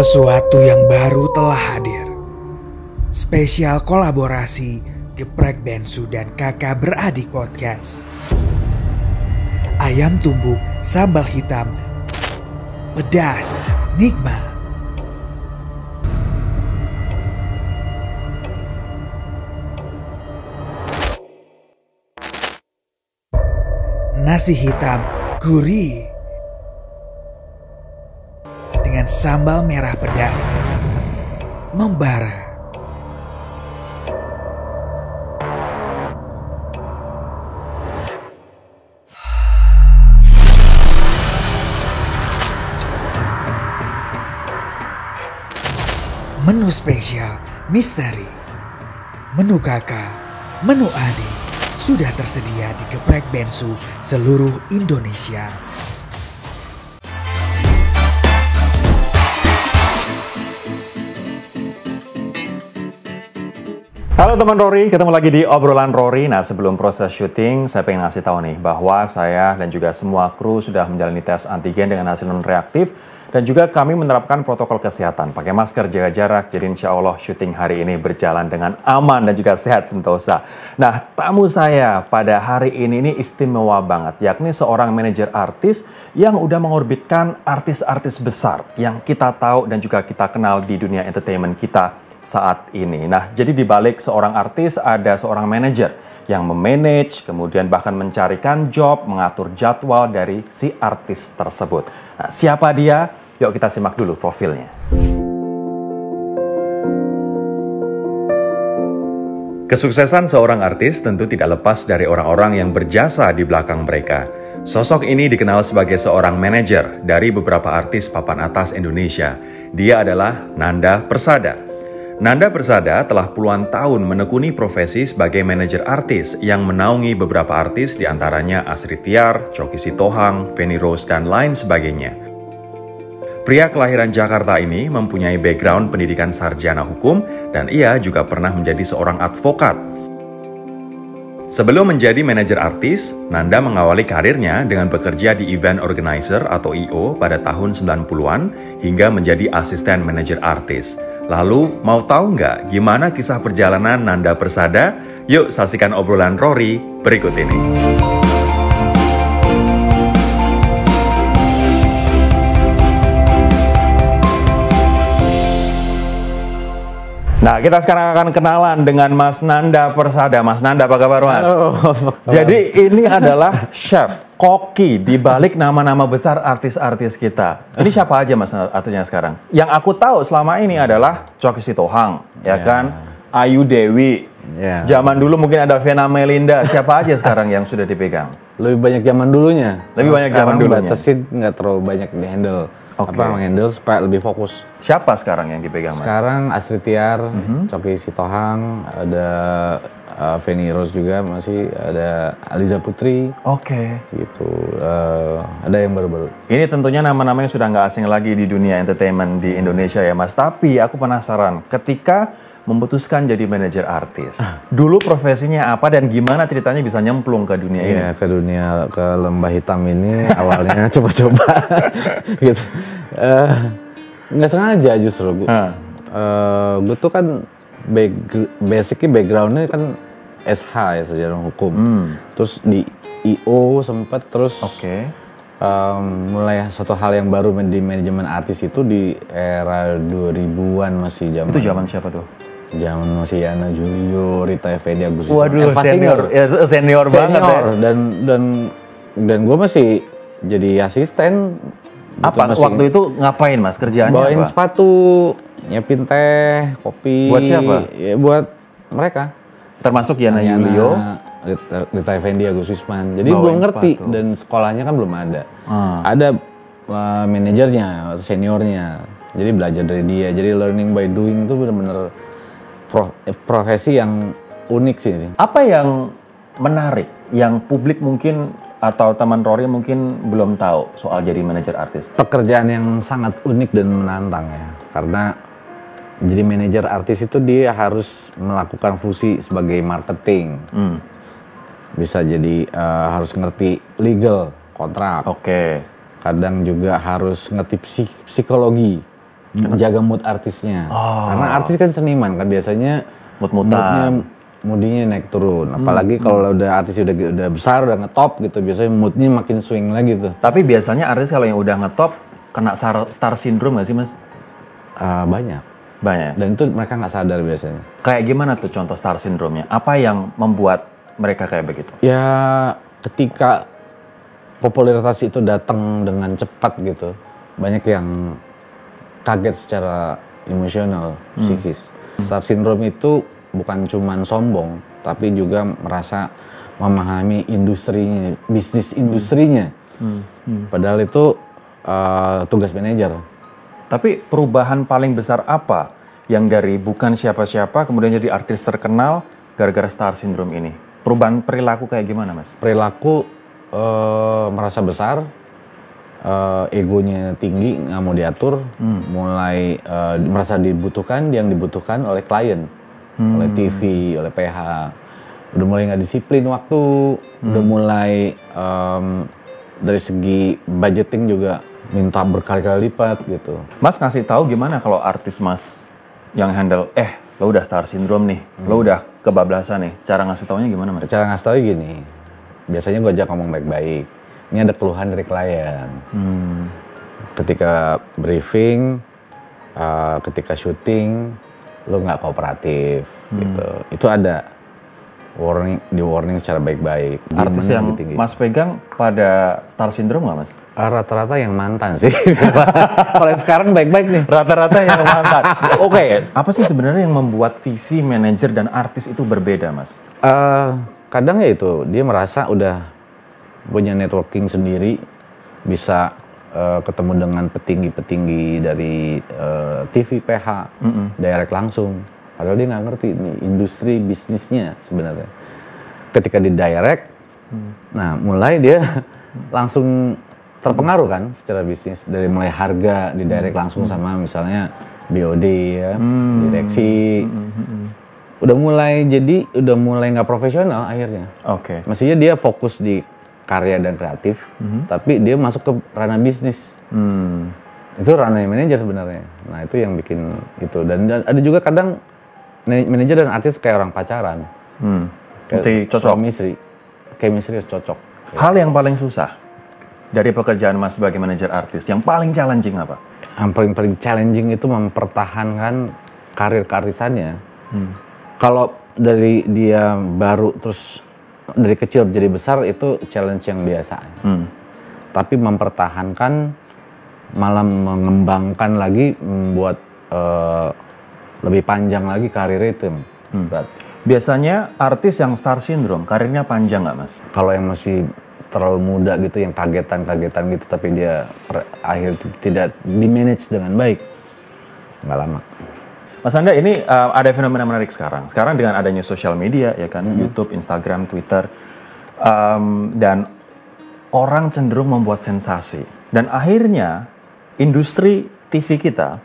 Sesuatu yang baru telah hadir. Spesial kolaborasi Geprek Bensu dan Kakak Beradik Podcast. Ayam tumbuk sambal hitam, pedas, nikmat. Nasi hitam gurih dengan sambal merah pedas membara. Menu spesial, misteri, menu kakak, menu adik sudah tersedia di Geprek Bensu seluruh Indonesia. Halo teman Rory, ketemu lagi di obrolan Rory. Nah, sebelum proses syuting, saya pengen ngasih tahu nih bahwa saya dan juga semua kru sudah menjalani tes antigen dengan hasil non-reaktif. Dan juga kami menerapkan protokol kesehatan, pakai masker, jaga jarak. Jadi insya Allah syuting hari ini berjalan dengan aman dan juga sehat sentosa. Nah, tamu saya pada hari ini istimewa banget, yakni seorang manajer artis yang udah mengorbitkan artis-artis besar yang kita tahu dan juga kita kenal di dunia entertainment kita saat ini. Nah, jadi di balik seorang artis ada seorang manajer yang memanage, kemudian bahkan mencarikan job, mengatur jadwal dari si artis tersebut. Nah, siapa dia? Yuk kita simak dulu profilnya. Kesuksesan seorang artis tentu tidak lepas dari orang-orang yang berjasa di belakang mereka. Sosok ini dikenal sebagai seorang manajer dari beberapa artis papan atas Indonesia. Dia adalah Nanda Persada. Nanda Persada telah puluhan tahun menekuni profesi sebagai manajer artis yang menaungi beberapa artis diantaranya Astrid Tiar, Choky Sitohang, Feni Rose, dan lain sebagainya. Pria kelahiran Jakarta ini mempunyai background pendidikan sarjana hukum dan ia juga pernah menjadi seorang advokat. Sebelum menjadi manajer artis, Nanda mengawali karirnya dengan bekerja di event organizer atau I.O. pada tahun 90-an hingga menjadi asisten manajer artis. Lalu, mau tahu nggak gimana kisah perjalanan Nanda Persada? Yuk saksikan obrolan Rory berikut ini. Nah, kita sekarang akan kenalan dengan Mas Nanda Persada. Mas Nanda, apa kabar, Mas? Halo. Jadi ini adalah chef, koki di balik nama-nama besar artis-artis kita. Ini siapa aja, Mas, artisnya sekarang? Yang aku tahu selama ini adalah Choky Sitohang, ya kan? Ayu Dewi. Zaman dulu mungkin ada Vena Melinda. Siapa aja sekarang yang sudah dipegang? Lebih banyak zaman dulunya. Lebih banyak zaman dulunya. Batasin nggak terlalu banyak di handle. Oke. Menghandle supaya lebih fokus. Siapa sekarang yang dipegang, Mas? Sekarang Astrid Tiar, Choky Sitohang, ada Feni Rose juga, masih ada Aliza Putri. Oke. Gitu. Ada yang baru-baru. Ini tentunya nama-nama yang sudah nggak asing lagi di dunia entertainment di Indonesia ya, Mas. Tapi aku penasaran, ketika memutuskan jadi manajer artis, dulu profesinya apa dan gimana ceritanya bisa nyemplung ke dunia ini? Iya, ke lembah hitam ini awalnya coba-coba gitu. Nggak sengaja justru. Gue tuh kan basically backgroundnya kan SH ya, sejarah hukum. Terus di I.O. sempet, terus mulai suatu hal yang baru di manajemen artis itu di era 2000-an masih zaman. Itu zaman siapa tuh? Zaman masih Yana Julio, Rita Effendy, Agus Waduh, senior banget ya. Dan gue masih jadi asisten. Apa waktu itu ngapain, Mas, kerjaannya? Bawain apa? Sepatu, nyiapin teh, kopi. Buat siapa? Ya, buat mereka. Termasuk Yana Julio, Rita Effendy, Agus Wisman. Jadi belum ngerti dan sekolahnya kan belum ada. Ada manajernya, seniornya. Jadi belajar dari dia. Jadi learning by doing itu benar-benar profesi yang unik sih. Apa yang menarik, yang publik mungkin atau teman Rory mungkin belum tahu soal jadi manajer artis? Pekerjaan yang sangat unik dan menantang ya. Karena jadi manajer artis itu dia harus melakukan fungsi sebagai marketing. Bisa jadi harus ngerti legal, kontrak. Oke. Kadang juga harus ngerti psikologi. menjaga mood artisnya. Karena artis kan seniman kan biasanya Mood-moodan. moodinya naik turun. Apalagi kalau udah artis udah besar, udah ngetop gitu, biasanya moodnya makin swing lagi tuh. Tapi biasanya artis kalau yang udah ngetop kena star syndrome nggak sih Mas? Banyak. Banyak. Dan itu mereka nggak sadar biasanya. Kayak gimana tuh contoh star syndrome-nya? Apa yang membuat mereka kayak begitu? Ya ketika popularitas itu datang dengan cepat gitu, banyak yang kaget secara emosional, psikis. Star syndrome itu bukan cuman sombong, tapi juga merasa memahami industrinya, bisnis industrinya. Padahal itu tugas manajer. Tapi perubahan paling besar apa yang dari bukan siapa-siapa kemudian jadi artis terkenal gara-gara star syndrome ini? Perubahan perilaku kayak gimana Mas? Perilaku merasa besar, egonya tinggi, nggak mau diatur, mulai merasa dibutuhkan, yang dibutuhkan oleh klien, oleh TV, oleh PH, udah mulai nggak disiplin waktu, udah mulai dari segi budgeting juga minta berkali-kali lipat gitu. Mas ngasih tahu gimana kalau artis Mas yang handle, lo udah star syndrome nih, lo udah kebablasan nih, cara ngasih taunya gimana Mas? Cara ngasih tau gini, biasanya gue ajak ngomong baik-baik. Ini ada keluhan dari klien. Ketika briefing, ketika syuting, lo nggak kooperatif, gitu. Itu ada warning secara baik-baik. Artis yang Mas pegang pada star syndrome nggak Mas? Rata-rata yang mantan sih. Kalau yang sekarang baik-baik nih. Rata-rata yang mantan. Oke, apa sih sebenarnya yang membuat visi manajer dan artis itu berbeda Mas? Kadang ya itu, dia merasa udah punya networking sendiri, bisa ketemu dengan petinggi-petinggi dari TV, PH, direct langsung. Padahal dia nggak ngerti nih industri bisnisnya sebenarnya. Ketika di direct, nah mulai dia langsung terpengaruh kan secara bisnis. Dari mulai harga di direct langsung sama misalnya BOD ya, direksi. Udah mulai nggak profesional akhirnya. Oke. Mestinya dia fokus di karya dan kreatif, tapi dia masuk ke ranah bisnis. Itu ranah manajer sebenarnya. Nah itu yang bikin itu. Dan ada juga kadang manajer dan artis kayak orang pacaran. Mesti cocok. Suami istri. Chemistry harus cocok. Hal yang paling susah dari pekerjaan Mas sebagai manajer artis, yang paling challenging apa? Yang paling challenging itu mempertahankan karir keartisannya. Kalau dari dia baru terus dari kecil menjadi besar itu challenge yang biasa. Tapi mempertahankan, malah mengembangkan lagi, membuat lebih panjang lagi karir itu. Biasanya artis yang star syndrome karirnya panjang nggak Mas? Kalau yang masih terlalu muda gitu, yang kagetan gitu, tapi dia akhir tidak di-manage dengan baik, nggak lama. Mas Anda, ini ada fenomena menarik sekarang. Sekarang dengan adanya sosial media, ya kan, YouTube, Instagram, Twitter, dan orang cenderung membuat sensasi. Dan akhirnya industri TV kita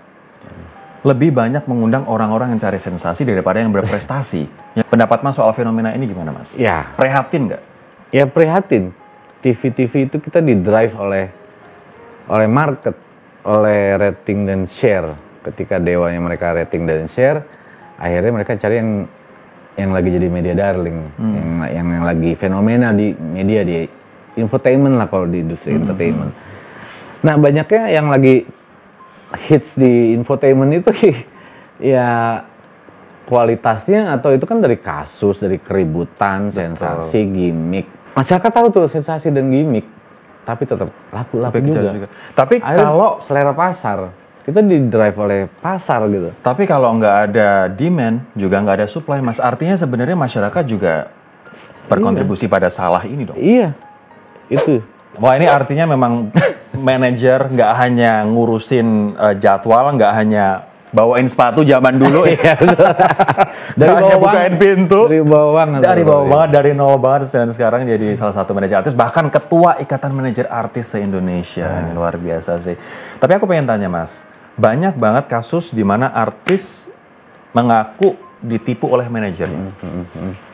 lebih banyak mengundang orang-orang yang cari sensasi daripada yang berprestasi. Pendapat Mas soal fenomena ini gimana Mas? Ya. Prihatin nggak? Ya prihatin. TV itu kita di-drive oleh market, oleh rating dan share. Ketika dewanya mereka rating dan share, akhirnya mereka cari yang lagi jadi media darling, yang lagi fenomena di media, di infotainment lah kalau di industri entertainment. Nah banyaknya yang lagi hits di infotainment itu ya kualitasnya atau itu kan dari kasus, dari keributan, sensasi, gimmick. Masyarakat tahu tuh sensasi dan gimmick, tapi tetap laku juga. Tapi akhirnya kalau selera pasar, kita di-drive oleh pasar gitu. Tapi kalau nggak ada demand, juga nggak ada supply, Mas. Artinya sebenarnya masyarakat juga berkontribusi pada salah ini dong. Iya, itu. Wah ini artinya memang manajer nggak hanya ngurusin jadwal, nggak hanya bawain sepatu zaman dulu ya. Dari bawah bukain pintu. Dari bawah banget. Dari nol banget dan sekarang jadi salah satu manajer artis, bahkan ketua Ikatan Manajer Artis se-Indonesia. Ini luar biasa sih. Tapi aku pengen tanya Mas, banyak banget kasus di mana artis mengaku ditipu oleh manajernya.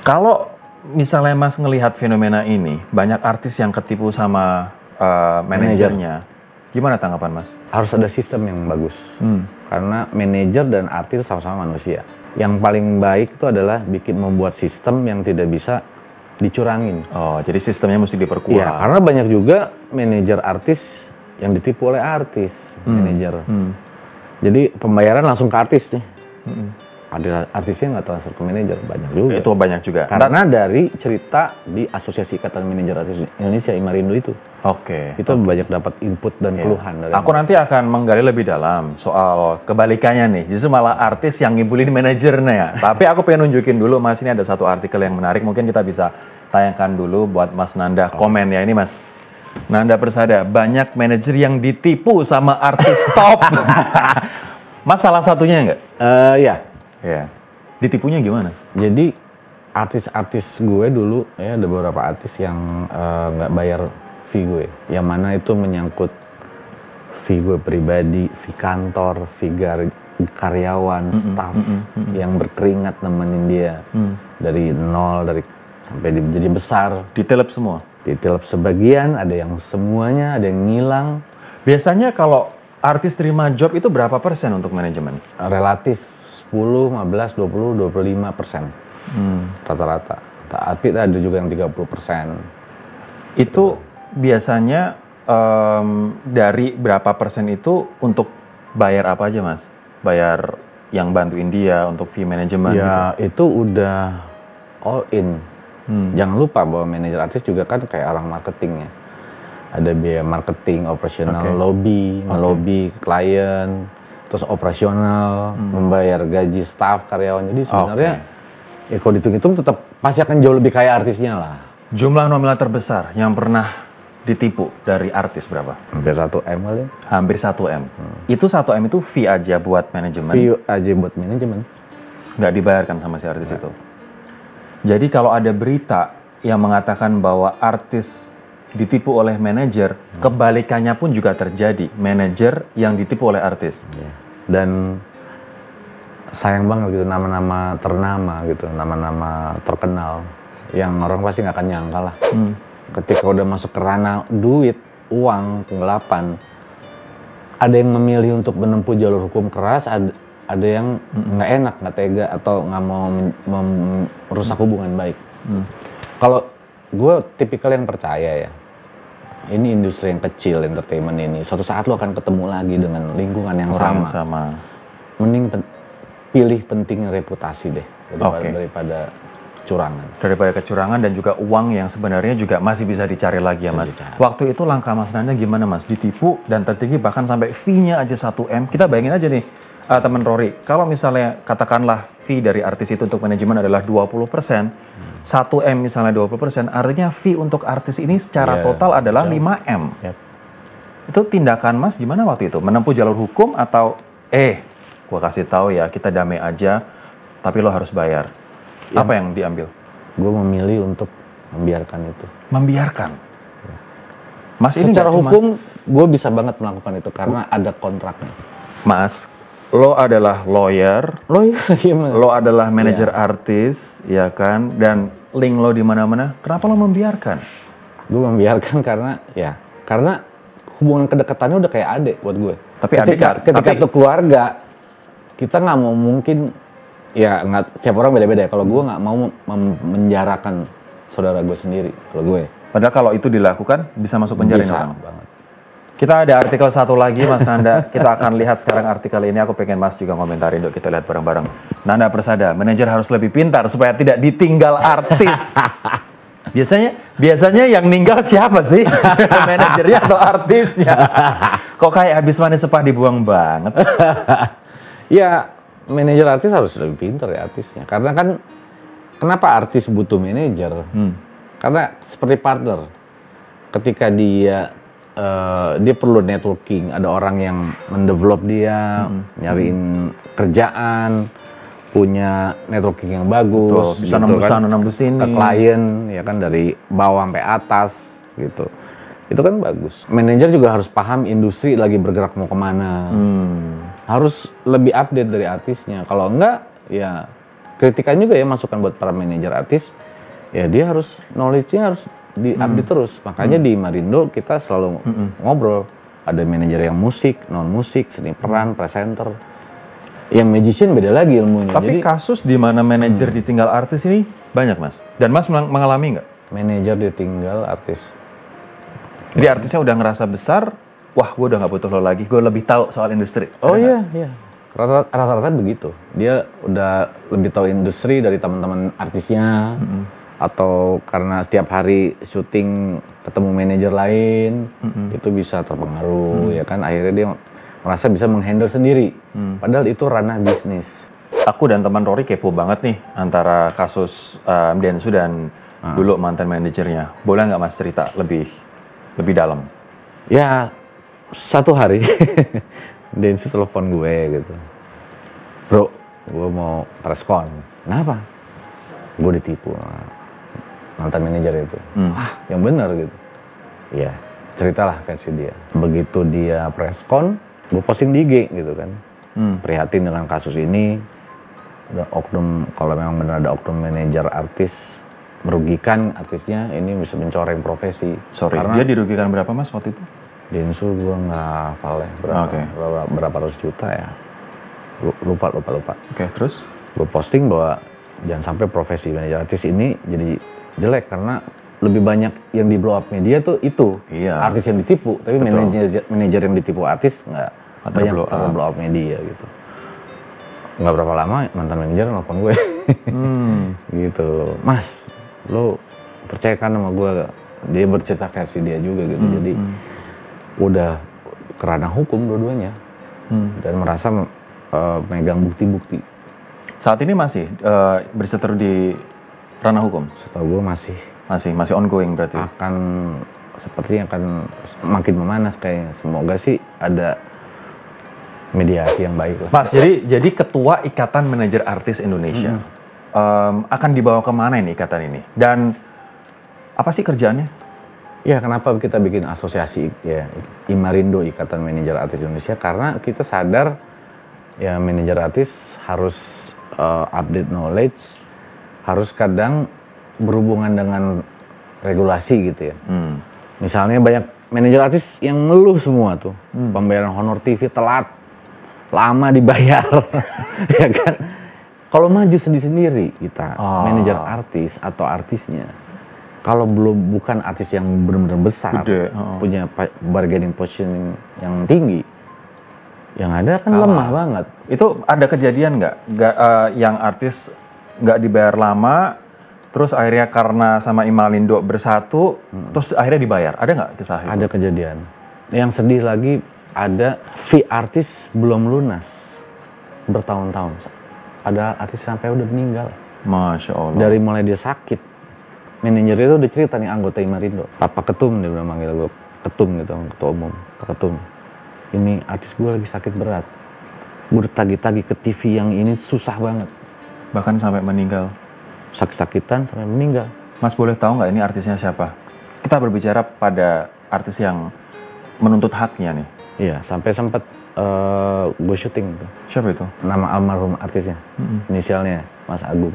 Kalau misalnya Mas ngelihat fenomena ini, banyak artis yang ketipu sama manajernya, gimana tanggapan Mas? harus ada sistem yang bagus. Karena manajer dan artis sama-sama manusia. Yang paling baik itu adalah membuat sistem yang tidak bisa dicurangin. Oh, jadi sistemnya mesti diperkuat. Iya, karena banyak juga manajer artis yang ditipu oleh artis, manajer. Jadi pembayaran langsung ke artis nih. Artisnya nggak transfer ke manajer, banyak juga. Itu banyak juga. Karena dari cerita di Asosiasi Ikatan Manajer Artis Indonesia, Imarindo itu. Oke. Itu banyak dapat input dan keluhan dari Aku nanti akan menggali lebih dalam soal kebalikannya nih. Justru malah artis yang ngibulin manajernya. Tapi aku pengen nunjukin dulu Mas, ini ada satu artikel yang menarik. Mungkin kita bisa tayangkan dulu buat Mas Nanda komen ya. Ini Mas Nanda Persada, banyak manajer yang ditipu sama artis top. Mas salah satunya nggak? Ya. Ya. Ditipunya gimana? Jadi artis-artis gue dulu ya ada beberapa artis yang nggak bayar fee gue. Yang mana itu menyangkut fee gue pribadi, fee kantor, fee karyawan, staff yang berkeringat nemenin dia dari nol sampai jadi besar. Ditelep semua? Ditelep sebagian, ada yang semuanya, ada yang ngilang. Biasanya kalau artis terima job itu berapa persen untuk manajemen? Relatif 10, 15, 20, 25% rata-rata. Tapi ada juga yang 30%. Itu biasanya dari berapa persen itu untuk bayar apa aja Mas? Bayar yang bantuin dia untuk fee manajemen ya, gitu? itu udah all in. Jangan lupa bahwa manajer artis juga kan kayak orang marketing ya. Ada biaya marketing, operasional, lobby klien, terus operasional, membayar gaji staff, karyawan. Jadi sebenarnya ya kalau dihitung-hitung tetap pasti akan jauh lebih kaya artisnya lah. Jumlah nominal terbesar yang pernah ditipu dari artis berapa? Hampir 1 M kali. Hampir 1 M. Itu 1 M itu fee aja buat manajemen? Fee aja buat manajemen. Nggak dibayarkan sama si artis itu? Jadi kalau ada berita yang mengatakan bahwa artis ditipu oleh manajer, kebalikannya pun juga terjadi. Manajer yang ditipu oleh artis. Dan sayang banget gitu nama-nama ternama gitu, nama-nama terkenal yang orang pasti nggak akan nyangka lah. Ketika udah masuk ke ranah duit, uang, penggelapan, ada yang memilih untuk menempuh jalur hukum keras, ada yang nggak enak, nggak tega, atau nggak mau merusak hubungan baik. Kalau gue tipikal yang percaya ya, ini industri yang kecil, entertainment ini, suatu saat lo akan ketemu lagi dengan lingkungan yang sama. Mending pilih pentingnya reputasi deh daripada kecurangan. Daripada kecurangan dan juga uang yang sebenarnya juga masih bisa dicari lagi ya Mas. Waktu itu langkah Mas Nanda gimana Mas? Ditipu dan tertinggi bahkan sampai fee-nya aja 1 M. Kita bayangin aja nih teman Rory, kalau misalnya katakanlah fee dari artis itu untuk manajemen adalah 20%, 1 M misalnya 20%, artinya fee untuk artis ini secara total adalah 5 M. Itu tindakan Mas gimana waktu itu? Menempuh jalur hukum atau gua kasih tahu ya kita damai aja, tapi lo harus bayar. Apa yang diambil? Gue memilih untuk membiarkan itu. Membiarkan? Mas ini secara hukum gue bisa banget melakukan itu karena ada kontraknya. Mas, lo adalah lawyer, lo adalah manajer artis, ya kan? Dan link lo di mana-mana. Kenapa lo membiarkan? Gue membiarkan karena hubungan kedekatannya udah kayak adik buat gue. Tapi ketika itu keluarga, kita nggak mau mungkin setiap orang beda-beda. Kalau gue nggak mau menjarakan saudara gue sendiri. Kalau gue. Padahal kalau itu dilakukan bisa masuk penjara orang. Banget. Kita ada artikel satu lagi Mas Nanda. Kita akan lihat sekarang artikel ini. Aku pengen Mas juga komentarin, kita lihat bareng-bareng. Nanda Persada, manajer harus lebih pintar supaya tidak ditinggal artis. Biasanya yang ninggal siapa sih? Manajernya atau artisnya? Kok kayak habis manis sepah dibuang banget? Ya, manajer artis harus lebih pintar ya artisnya. Karena kan, kenapa artis butuh manajer? Karena seperti partner. Ketika dia perlu networking, ada orang yang mendevelop dia, nyariin kerjaan, punya networking yang bagus, bisa gitu nembus sini ke klien, ya kan dari bawah sampai atas, gitu. Itu kan bagus. Manajer juga harus paham industri lagi bergerak mau kemana, harus lebih update dari artisnya. Kalau enggak, ya kritikan juga ya masukan buat para manajer artis, ya dia harus knowledge-nya harus di-update terus. Makanya di Marindo kita selalu ngobrol. ada manajer yang musik, non musik, seni peran, presenter. Yang magician beda lagi ilmunya. Tapi kasus di mana manajer ditinggal artis ini banyak Mas. Dan Mas mengalami nggak? Manajer ditinggal artis. Jadi artisnya udah ngerasa besar, wah gue udah nggak butuh lo lagi, gue lebih tahu soal industri. Oh iya, iya. Rata-rata begitu. Dia udah lebih tahu industri dari teman-teman artisnya, atau karena setiap hari syuting ketemu manajer lain, itu bisa terpengaruh, ya kan. Akhirnya dia merasa bisa menghandle sendiri. Padahal itu ranah bisnis. Aku dan teman Rory kepo banget nih antara kasus Densu dan dulu mantan manajernya. Boleh nggak Mas cerita lebih dalam? Ya, satu hari Densu telepon gue gitu. Bro, gue mau preskon. Kenapa? Gue ditipu sama mantan manajer itu. Wah, yang benar gitu. Ya, ceritalah versi dia. Begitu dia preskon, gue posting di IG gitu kan. Prihatin dengan kasus ini. Ada oknum, kalau memang benar ada oknum manajer artis merugikan artisnya, ini bisa mencoreng profesi. Sorry, karena dia dirugikan berapa Mas waktu itu? Densu gue nggak hafal ya, berapa ratus juta ya. Lupa. Oke, terus? Gue posting bahwa jangan sampai profesi manajer artis ini jadi jelek, karena lebih banyak yang di blow up media tuh itu. Iya. Artis yang ditipu, tapi manajer yang ditipu artis nggak banyak blow up media gitu. Nggak berapa lama mantan manajer nelfon gue. Gitu, Mas, lo percayakan sama gue. Dia bercerita versi dia juga gitu. Jadi udah kerana hukum dua-duanya, dan merasa megang bukti-bukti. Saat ini masih berseteru di ranah hukum? Setahu gue masih ongoing berarti? Sepertinya akan makin memanas kayaknya. Semoga sih ada mediasi yang baik lah. Mas, jadi ketua Ikatan Manajer Artis Indonesia akan dibawa kemana ini ikatan ini? Dan apa sih kerjaannya? Ya, kenapa kita bikin asosiasi ya Imarindo, Ikatan Manajer Artis Indonesia? Karena kita sadar ya manajer artis harus update knowledge, harus kadang berhubungan dengan regulasi gitu ya. Misalnya banyak manajer artis yang ngeluh semua tuh, pembayaran honor TV telat, lama dibayar, ya kan? Kalau maju sendiri kita, manajer artis atau artisnya, kalau bukan artis yang benar-benar besar, punya bargaining positioning yang tinggi, yang ada kan lemah banget. Itu ada kejadian nggak yang artis nggak dibayar lama, terus akhirnya karena sama Imalindo bersatu, terus akhirnya dibayar? Ada nggak kisah itu? Ada kejadian. Yang sedih lagi, ada fee artis belum lunas bertahun-tahun. Ada artis sampai udah meninggal. Masya Allah. Dari mulai dia sakit. Manajer itu udah cerita nih, anggota Imarindo. Papa Ketum, dia udah manggil gue Ketum gitu, ketua umum. Pak Ketum, ini artis gue lagi sakit berat. Gue udah tagih-tagih ke TV yang ini susah banget. Bahkan sampai meninggal? Sakit-sakitan sampai meninggal. Mas boleh tahu nggak ini artisnya siapa? Kita berbicara pada artis yang menuntut haknya nih. Iya, sampai sempat gue syuting tuh. Siapa itu? Nama almarhum artisnya, inisialnya Mas Agung.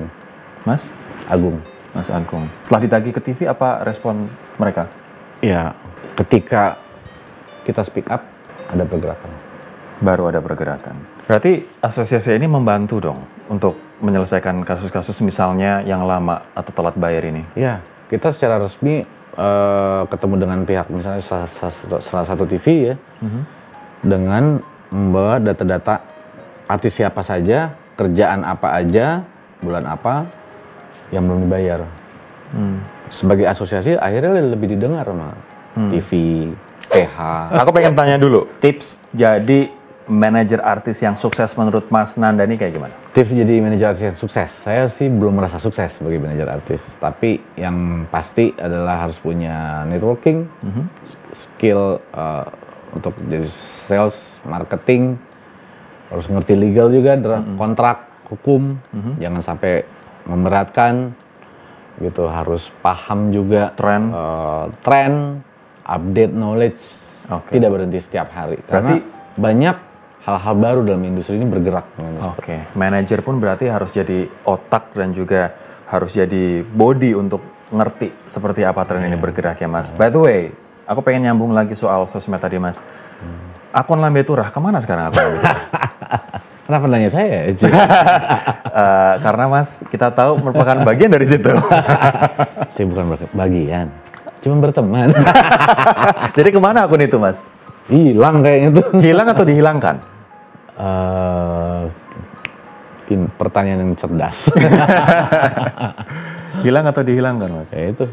Mas? Agung. Mas Agung. Setelah ditagih ke TV, apa respon mereka? Ya, ketika kita speak up, ada pergerakan. Baru ada pergerakan. Berarti asosiasi ini membantu dong untuk menyelesaikan kasus-kasus misalnya yang lama atau telat bayar ini? Ya, kita secara resmi ketemu dengan pihak misalnya salah satu TV ya, dengan membawa data-data artis siapa saja, kerjaan apa aja, bulan apa, yang belum dibayar. Sebagai asosiasi akhirnya lebih didengar sama TV, PH. Aku pengen tanya dulu, tips jadi manajer artis yang sukses menurut Mas Nandani kayak gimana? Tips jadi manajer artis yang sukses, saya sih belum merasa sukses sebagai manajer artis. Tapi yang pasti adalah harus punya networking, skill untuk jadi sales, marketing, harus ngerti legal juga, kontrak, hukum, jangan sampai memberatkan, gitu. Harus paham juga tren, update knowledge, tidak berhenti setiap hari. Karena banyak hal-hal baru dalam industri ini bergerak. Manajer pun berarti harus jadi otak dan juga harus jadi body untuk ngerti seperti apa tren ini bergerak ya Mas. By the way, aku pengen nyambung lagi soal sosmed tadi Mas. Akun Lambe Turah, kemana sekarang akun Lambe Turah? Kenapa nanya saya? Karena Mas, kita tahu merupakan bagian dari situ. Saya bukan bagian, cuma berteman. Jadi kemana akun itu Mas? Hilang kayaknya tuh. Hilang atau dihilangkan? Pertanyaan yang cerdas. Hilang atau dihilangkan Mas? Ya itu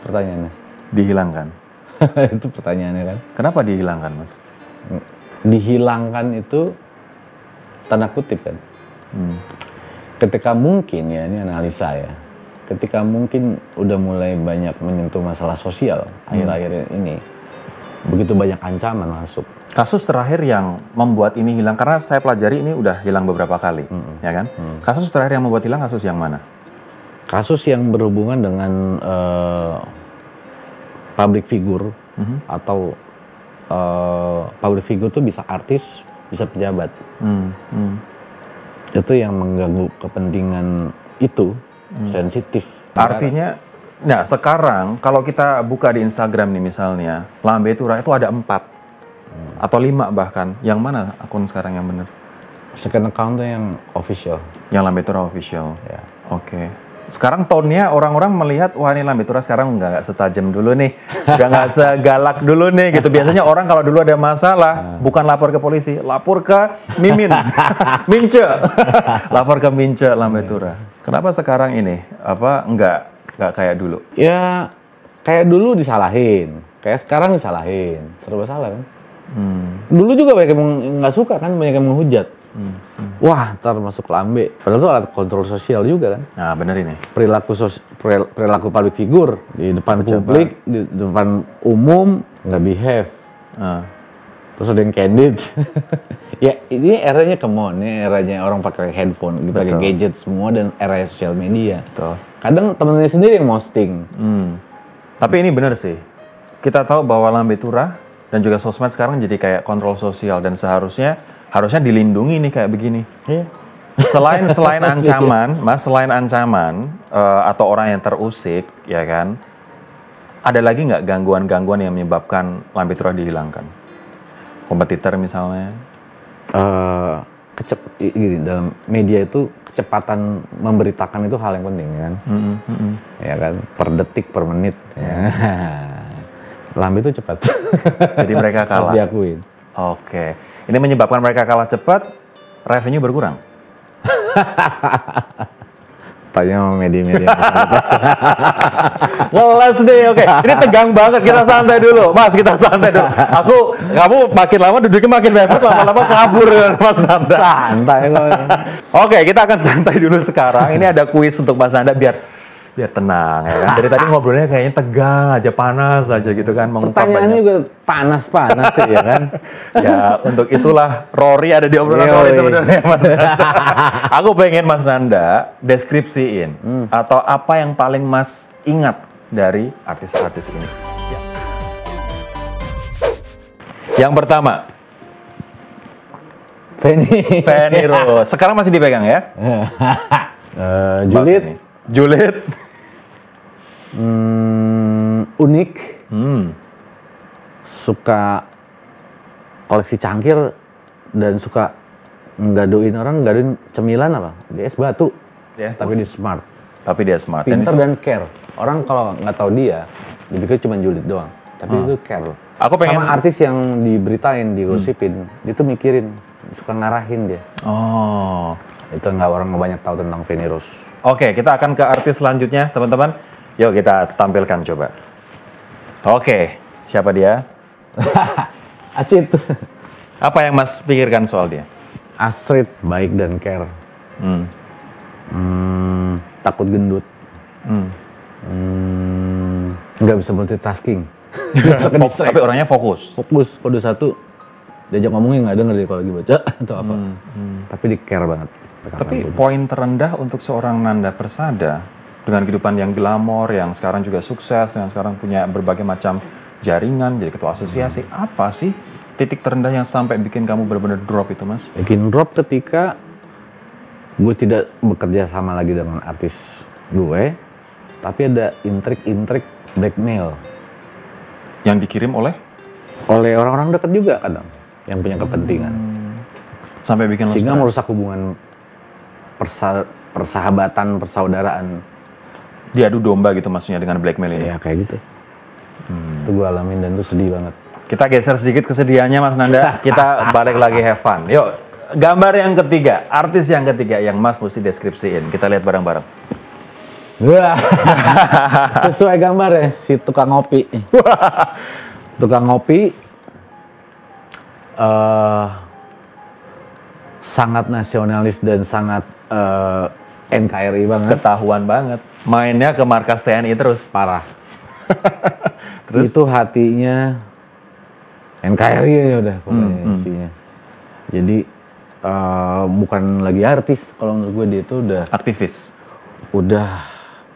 pertanyaannya. Dihilangkan. Itu pertanyaannya kan. Kenapa dihilangkan Mas? Dihilangkan itu tanda kutip kan. Ketika mungkin ya, ini analisa ya. Ketika mungkin udah mulai banyak menyentuh masalah sosial akhir-akhir ini, begitu banyak ancaman masuk. Kasus terakhir yang membuat ini hilang, karena saya pelajari ini udah hilang beberapa kali, ya kan? Kasus terakhir yang membuat hilang kasus yang mana? Kasus yang berhubungan dengan public figure atau public figure itu bisa artis, bisa pejabat. Itu yang mengganggu kepentingan itu sensitif. Artinya, nah sekarang kalau kita buka di Instagram nih misalnya, Lambe Turah itu ada 4 atau 5 bahkan. Yang mana akun sekarang yang benar? Second account tuh yang official. Yang Lambe Turah official. Ya. Oke. Sekarang tone-nya orang-orang melihat, wah ini Lambe Turah sekarang nggak setajam dulu nih, nggak segalak dulu nih gitu. Biasanya orang kalau dulu ada masalah, bukan lapor ke polisi, lapor ke Mimin, Mince, lapor ke Mince Lambe Turah. Kenapa sekarang ini nggak kayak dulu? Ya kayak dulu disalahin, kayak sekarang disalahin, serba salah kan. Dulu juga banyak yang nggak suka kan, banyak yang menghujat. Wah, ntar masuk lambe. Padahal itu alat kontrol sosial juga kan. Nah, bener ini. Perilaku public figure di depan publik, di depan umum nggak behave. Terus ada yang candid. Ya ini eranya ini eranya orang pakai handphone, pakai gadget semua dan era sosial media. Betul. Kadang temennya sendiri yang posting. Tapi ini benar sih. Kita tahu bahwa Lambe Turah dan juga sosmed sekarang jadi kayak kontrol sosial dan harusnya dilindungi nih kayak begini. Iya. Selain ancaman, Mas, atau orang yang terusik, ya kan? Ada lagi nggak gangguan-gangguan yang menyebabkan Lambe Turah dihilangkan? Kompetitor misalnya? Gini, dalam media itu kecepatan memberitakan itu hal yang penting kan. Ya kan, per detik, per menit. Ya. Lambe itu cepat. Jadi mereka kalah. Harus diakuin. Oke. Ini menyebabkan mereka kalah cepat, revenue berkurang. Tanya sama media-media. Ngeles deh, oke. Ini tegang banget, kita santai dulu. Mas, kita santai dulu. Kamu makin lama duduknya makin mepet, lama-lama kabur Mas Nanda. Santai kok. Oke, kita akan santai dulu sekarang. Ini ada kuis untuk Mas Nanda biar tenang ya kan. Dari tadi ngobrolnya kayaknya tegang aja, panas aja gitu kan. Pertanyaannya juga panas-panas sih ya kan. Ya, untuk itulah Rory ada di obrolan Rory sebenarnya Mas Nanda. Aku pengen Mas Nanda deskripsiin atau apa yang paling Mas ingat dari artis-artis ini. Ya. Yang pertama, Feni Rose. Sekarang masih dipegang ya? Julid. Unik. Suka koleksi cangkir dan suka nggadoin cemilan apa? Dia es batu. Yeah. Tapi dia smart. Pinter dan care. Orang kalau nggak tahu dia dipikir cuma julid doang. Tapi itu care. Aku pengen sama artis yang diberitain, digosipin, dia tuh mikirin, suka ngarahin dia. Oh. Itu orang nggak banyak tahu tentang Feni Rose. Oke, kita akan ke artis selanjutnya, teman-teman. Yuk kita tampilkan coba. Oke, siapa dia? Acit. Apa yang Mas pikirkan soal dia? Astrid, baik dan care. Takut gendut. Nggak bisa multitasking. Tapi orangnya fokus. Kode 1, diajak ngomongnya nggak denger dia kalau lagi baca atau apa. Tapi di care banget. Tapi poin terendah untuk seorang Nanda Persada dengan kehidupan yang glamor, yang sekarang juga sukses, yang sekarang punya berbagai macam jaringan, jadi ketua asosiasi, apa sih titik terendah yang sampai bikin kamu benar-benar drop itu, Mas? Bikin drop ketika gue tidak bekerja sama lagi dengan artis gue, tapi ada intrik-intrik blackmail. Yang dikirim oleh orang-orang dekat juga kadang, yang punya kepentingan. Sampai bikin lo Sehingga stres. merusak hubungan persahabatan, persaudaraan. Diadu domba gitu maksudnya dengan blackmail ini. Ya kayak gitu. Itu gue alamin dan itu sedih banget. Kita geser sedikit kesedihannya Mas Nanda. Kita balik lagi have fun. Yuk, gambar yang ketiga, artis yang ketiga yang Mas mesti deskripsiin. Kita lihat bareng-bareng. Wah, sesuai gambar ya, si tukang ngopi. Tukang ngopi sangat nasionalis dan sangat NKRI banget. Ketahuan banget. Mainnya ke markas TNI terus. Parah. Terus? Itu hatinya NKRI ya udah pokoknya isinya. Jadi bukan lagi artis, kalau menurut gue dia itu udah Aktivis. Udah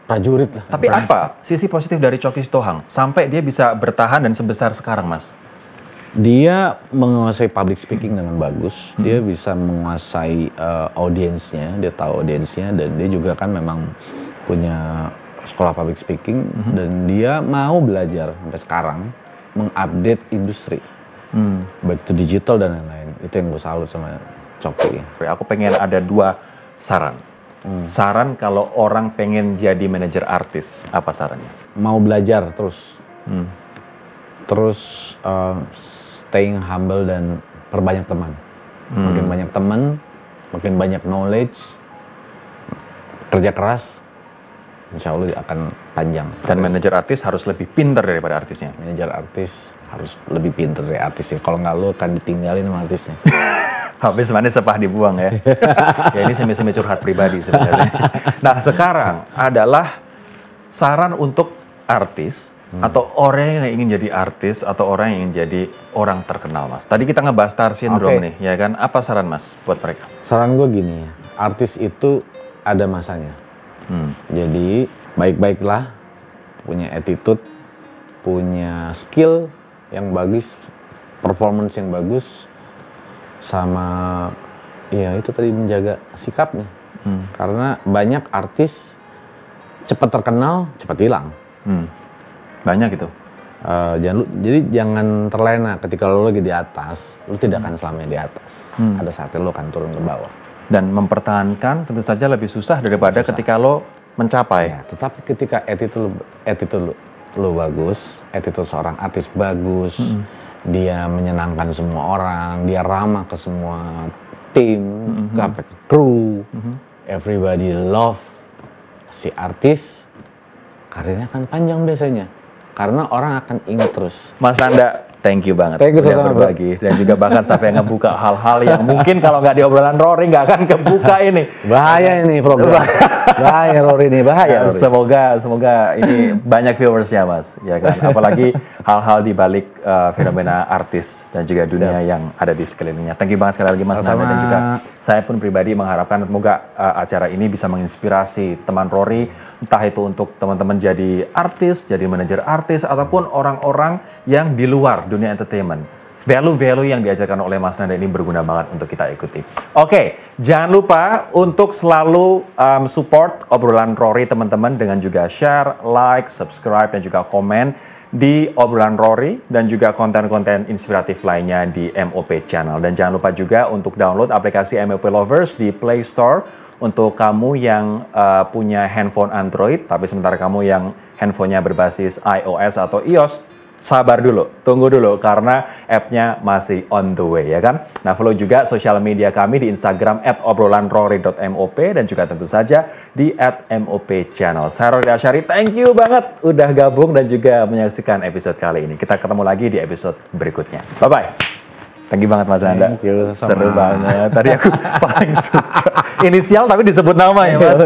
prajurit lah. Tapi apa sisi positif dari Choky Sitohang sampai dia bisa bertahan dan sebesar sekarang, Mas? Dia menguasai public speaking dengan bagus. Dia bisa menguasai audiensnya, dia tahu audiensnya, dan dia juga kan memang punya sekolah public speaking, dan dia mau belajar sampai sekarang mengupdate industri, baik itu digital dan lain-lain. Itu yang gue salut sama Choky. Aku pengen ada 2 saran. Saran kalau orang pengen jadi manajer artis, apa sarannya? Mau belajar terus. Terus staying humble dan perbanyak teman. Makin banyak teman, makin banyak knowledge, kerja keras, insya Allah akan panjang. Dan manajer artis harus lebih pintar daripada artisnya. Manajer artis harus lebih pintar dari artisnya. Kalau nggak lo akan ditinggalin sama artisnya. Habis manis sepah dibuang ya. Ya ini semi-semi curhat pribadi sebenarnya. Nah sekarang adalah saran untuk artis atau orang yang ingin jadi artis atau orang yang ingin jadi orang terkenal, Mas. Tadi kita ngebahas star syndrome nih, ya kan? Apa saran Mas buat mereka? Saran gue gini ya, artis itu ada masanya. Jadi baik-baiklah, punya attitude, punya skill yang bagus, performance yang bagus, sama ya itu tadi menjaga sikapnya. Karena banyak artis cepat terkenal, cepat hilang. Banyak itu. Jadi jangan terlena ketika lo lagi di atas, lo tidak akan selamanya di atas. Ada saatnya lo akan turun ke bawah. Dan mempertahankan tentu saja lebih susah daripada ketika lo mencapai. Ya, tetapi ketika attitude lo bagus, attitude seorang artis bagus, dia menyenangkan semua orang, dia ramah ke semua tim, ke kru, everybody love si artis, karirnya akan panjang biasanya. Karena orang akan ingat terus. Mas Nanda, thank you banget Thank you udah berbagi. Dan juga bahkan sampai ngebuka hal-hal yang mungkin kalau nggak di obrolan Rory nggak akan kebuka ini. Bahaya ini program. Bahaya Rory ini, bahaya Rory. Semoga ini banyak viewersnya Mas. Ya kan? Apalagi hal-hal di balik fenomena artis dan juga dunia yang ada di sekelilingnya. Thank you banget sekali lagi Mas Nanda. Dan juga saya pun pribadi mengharapkan semoga acara ini bisa menginspirasi teman Rory. Entah itu untuk teman-teman jadi artis, jadi manajer artis, ataupun orang-orang yang di luar dunia entertainment. Value-value yang diajarkan oleh Mas Nanda ini berguna banget untuk kita ikuti. Oke, jangan lupa untuk selalu support obrolan Rory teman-teman dengan juga share, like, subscribe, dan juga komen di obrolan Rory dan juga konten-konten inspiratif lainnya di MOP Channel. Dan jangan lupa juga untuk download aplikasi MOP Lovers di Play Store. Untuk kamu yang punya handphone Android, tapi sementara kamu yang handphonenya berbasis iOS atau iOS, sabar dulu, tunggu dulu, karena app-nya masih on the way, ya kan? Nah, follow juga sosial media kami di Instagram @obrolanrory.mop dan juga tentu saja di @mopchannel. Saya Rory Asyari, thank you banget udah gabung dan juga menyaksikan episode kali ini. Kita ketemu lagi di episode berikutnya. Bye-bye. Thank you banget Mas Nanda. Thank you, Seru banget. Tadi aku paling suka inisial tapi disebut nama ya Mas.